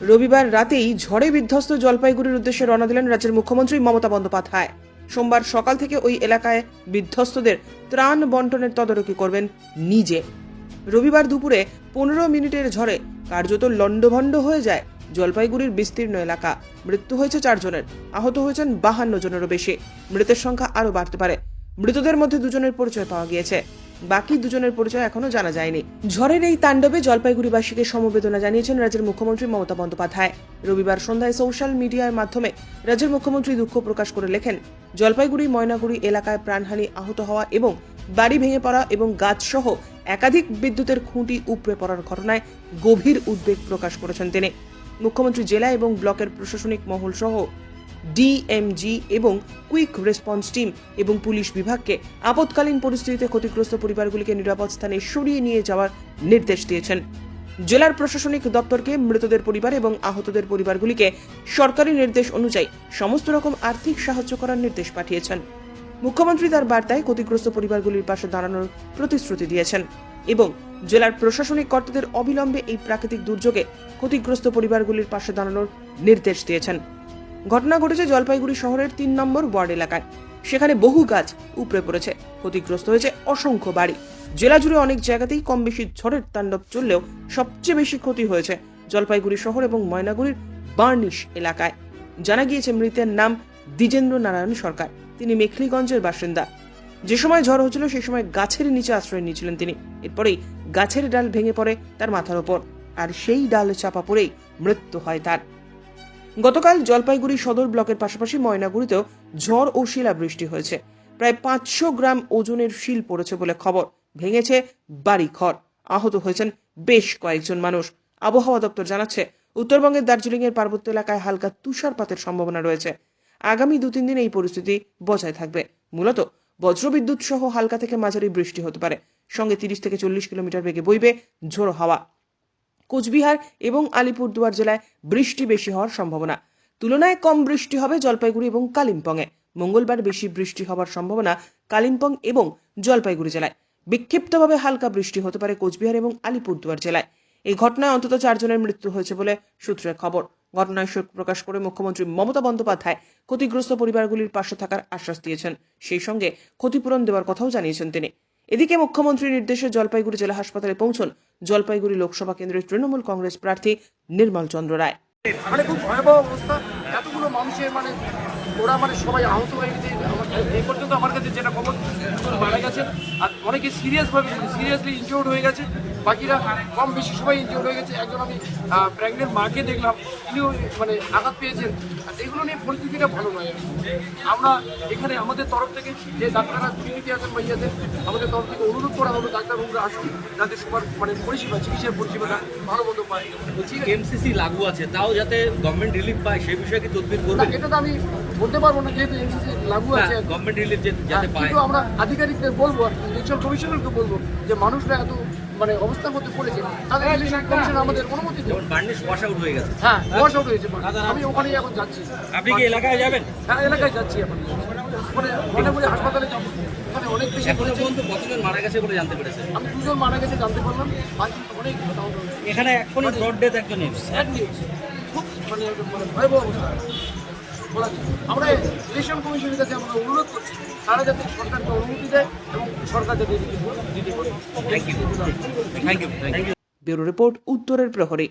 রবিবার রাতেই ঝড়ে বিধ্বস্ত জলপাইগুড়ির উদ্দেশ্যে রওনা দিলেন রাজ্যের মুখ্যমন্ত্রী মমতা বন্দ্যোপাধ্যায়। সোমবার সকাল থেকে ওই এলাকায় বিধ্বস্তদের ত্রাণ বন্টনের তদারকি করবেন নিজে। রবিবার দুপুরে 15 মিনিটের ঝড়ে কার্যত লন্ডভন্ড হয়ে যায় জলপাইগুড়ির বিস্তীর্ণ এলাকা। মৃত্যু হয়েছে 4 জনের, আহত হয়েছেন 52 জনেরও বেশি। মৃতের সংখ্যা আরও বাড়তে পারে। মৃতদের মধ্যে 2 জনের পরিচয় পাওয়া গিয়েছে, বাকি 2 জনের পরিচয় এখনো জানা যায়নি। ঝড়ের এই তাণ্ডবে জলপাইগুড়িবাসীকে সমবেদনা জানিয়েছেন রাজ্যের মুখ্যমন্ত্রী মমতা বন্দ্যোপাধ্যায়। রবিবার সন্ধ্যায় সোশ্যাল মিডিয়ার মাধ্যমে রাজ্যের মুখ্যমন্ত্রী দুঃখ প্রকাশ করে লেখেন, জলপাইগুড়ি ময়নাগুড়ি এলাকায় প্রাণহানি, আহত হওয়া এবং বাড়ি ভেঙে পড়া এবং গাছসহ একাধিক বিদ্যুতের খুঁটি উপড়ে পড়ার ঘটনায় গভীর উদ্বেগ প্রকাশ করেছেন তিনি। মুখ্যমন্ত্রী জেলা এবং ব্লকের প্রশাসনিক মহল সহ ডিএমজি এবং কুইক রেসপন্স টিম এবং পুলিশ বিভাগকে আপৎকালীন পরিস্থিতিতে ক্ষতিগ্রস্ত পরিবারগুলিকে নিরাপদ স্থানে সরিয়ে নিয়ে যাওয়ার নির্দেশ দিয়েছেন। জেলার প্রশাসনিক দপ্তরকে মৃতদের পরিবার এবং আহতদের পরিবারগুলিকে সরকারি নির্দেশ অনুযায়ী সমস্ত রকম আর্থিক সাহায্য করার নির্দেশ পাঠিয়েছেন। মুখ্যমন্ত্রী তার বার্তায় ক্ষতিগ্রস্ত পরিবারগুলির পাশে দাঁড়ানোর প্রতিশ্রুতি দিয়েছেন এবং জেলার প্রশাসনিক কর্তাদের অবিলম্বে এই প্রাকৃতিক দুর্যোগে ক্ষতিগ্রস্ত পরিবারগুলির পাশে দাঁড়ানোর নির্দেশ দিয়েছেন। ঘটনা ঘটেছে জলপাইগুড়ি শহরের 3 নম্বর ওয়ার্ড এলাকায়। সেখানে বহু গাছ উপড়ে পড়েছে, ক্ষতিগ্রস্ত হয়েছে অসংখ্য বাড়ি। জেলা জুড়ে অনেক জায়গাতেই কম বেশি ঝড়ের তাণ্ডব চললেও সবচেয়ে বেশি ক্ষতি হয়েছে জলপাইগুড়ি শহর এবং ময়নাগুড়ির বার্নিশ এলাকায়। জানা গিয়েছে মৃতের নাম দ্বিজেন্দ্র নারায়ণ সরকার। তিনি মেখলিগঞ্জের বাসিন্দা। যে সময় ঝড় হচ্ছিল সেই সময় গাছের নিচে আশ্রয় নিয়েছিলেন তিনি। এরপরেই গাছের ডাল ভেঙে পড়ে তার মাথার ওপর, আর সেই ডাল চাপা পড়েই মৃত্যু হয় তার। গতকাল জলপাইগুড়ি সদর ব্লকের পাশাপাশি ময়নাগুড়িতেও ঝড় ও শিলাবৃষ্টি হয়েছে। প্রায় 500 গ্রাম ওজনের শিল পড়েছে বলে খবর। ভেঙেছে বাড়ি ঘর, আহত হয়েছেন বেশ কয়েকজন মানুষ। আবহাওয়া দপ্তর জানাচ্ছে, উত্তরবঙ্গের দার্জিলিং এর পার্বত্য এলাকায় হালকা তুষারপাতের সম্ভাবনা রয়েছে। আগামী 2-3 দিন এই পরিস্থিতি বজায় থাকবে। মূলত বজ্রবিদ্যুৎ সহ হালকা থেকে মাঝারি বৃষ্টি হতে পারে, সঙ্গে 30 থেকে 40 কিলোমিটার বেগে বইবে ঝোড়ো হাওয়া। কোচবিহার এবং আলিপুরদুয়ার জেলায় বৃষ্টি বেশি হওয়ার সম্ভাবনা। তুলনায় কম বৃষ্টি হবে জলপাইগুড়ি এবং কালিম্পংয়ে। মঙ্গলবার বেশি বৃষ্টি হওয়ার সম্ভাবনা কালিম্পং এবং জলপাইগুড়ি জেলায়। বিক্ষিপ্তভাবে হালকা বৃষ্টি হতে পারে কোচবিহার এবং আলিপুরদুয়ার জেলায়। এই ঘটনায় অন্তত 4 জনের মৃত্যু হয়েছে বলে সূত্রের খবর। ঘটনায় শোক প্রকাশ করে মুখ্যমন্ত্রী মমতা বন্দ্যোপাধ্যায় ক্ষতিগ্রস্ত পরিবারগুলির পাশে থাকার আশ্বাস দিয়েছেন। সেই সঙ্গে ক্ষতিপূরণ দেওয়ার কথাও জানিয়েছেন তিনি। এদিকে মুখ্যমন্ত্রীর নির্দেশে জলপাইগুড়ি জেলা হাসপাতালে পৌঁছন জলপাইগুড়ি লোকসভা কেন্দ্রের তৃণমূল কংগ্রেস প্রার্থী নির্মল চন্দ্র রায়। খুব ভয়াবহ অবস্থা। এতগুলো মানুষের ওরা সবাই আহত হয়ে গেছে। এই পর্যন্ত আমার কাছে যেটা খবর, মারা গেছে আর অনেকে সিরিয়াসলি ইনজিওর্ড হয়ে গেছে। বাকিরা কম বেশি সবাই ইনজিওর্ড হয়ে গেছে। একজন আমি প্রেগনেন্ট মাকে দেখলাম, তিনিও আঘাত পেয়েছেন। আর এগুলো নিয়ে পরিস্থিতিটা ভালো নয়। আমরা এখানে আমাদের তরফ থেকে যে ডাক্তাররা ছুটিতে আছেন বা আছেন, আমাদের তরফ থেকে অনুরোধ করা হলো ডাক্তারবাবুরা আসুন, যাতে সবার পরিষেবা, চিকিৎসার পরিষেবাটা ভালো মতো পায়। বলছি এমসিসি লাগু আছে, তাও যাতে গভর্নমেন্ট রিলিফ পায় সেই বিষয়ে কি তদবির করবেন? এটা তো আমি বলতে পারবো না, যেহেতু এমসিসি লাগু আছে। গভর্নমেন্ট রিলিফ যাতে পায়, কিন্তু আমরা আধিকারিকদের বলবো, ইলেকশন কমিশনারকে বলবো যে মানুষরা এত অবস্থার মধ্যে পড়েছে, তাদের ইলেকশন কমিশন আমাদের অনুমতি দেবে। বার্নিশ ওয়াশ আউট হয়ে গেছে। হ্যাঁ, ওয়াশ আউট হয়েছে। আমি ওখানেই এখন যাচ্ছি। আপনি কি এলাকায় যাবেন? হ্যাঁ, এলাকায় যাচ্ছি এখন। ময়নাগুড়ি হাসপাতালে যাবো। ওখানে অনেক বেশি এখনো পর্যন্ত কতজন মারা গেছে বলে জানতে পেরেছে? আমি 2 জন মারা গেছে জানতে পারলাম। বাকি অনেক এখানে এখনই ব্রড ডেথ একজন নিউজ। Sad news. খুব ভয়াবহ অবস্থা। আমরা ইলেকশন কমিশনের কাছে আমরা অনুরোধ করছি, তারা যাতে সরকারকে অনুমতি দেয় এবং সরকার যাতে দিতে পারে। Thank you. ব্যুরো রিপোর্ট, উত্তরের প্রহরী।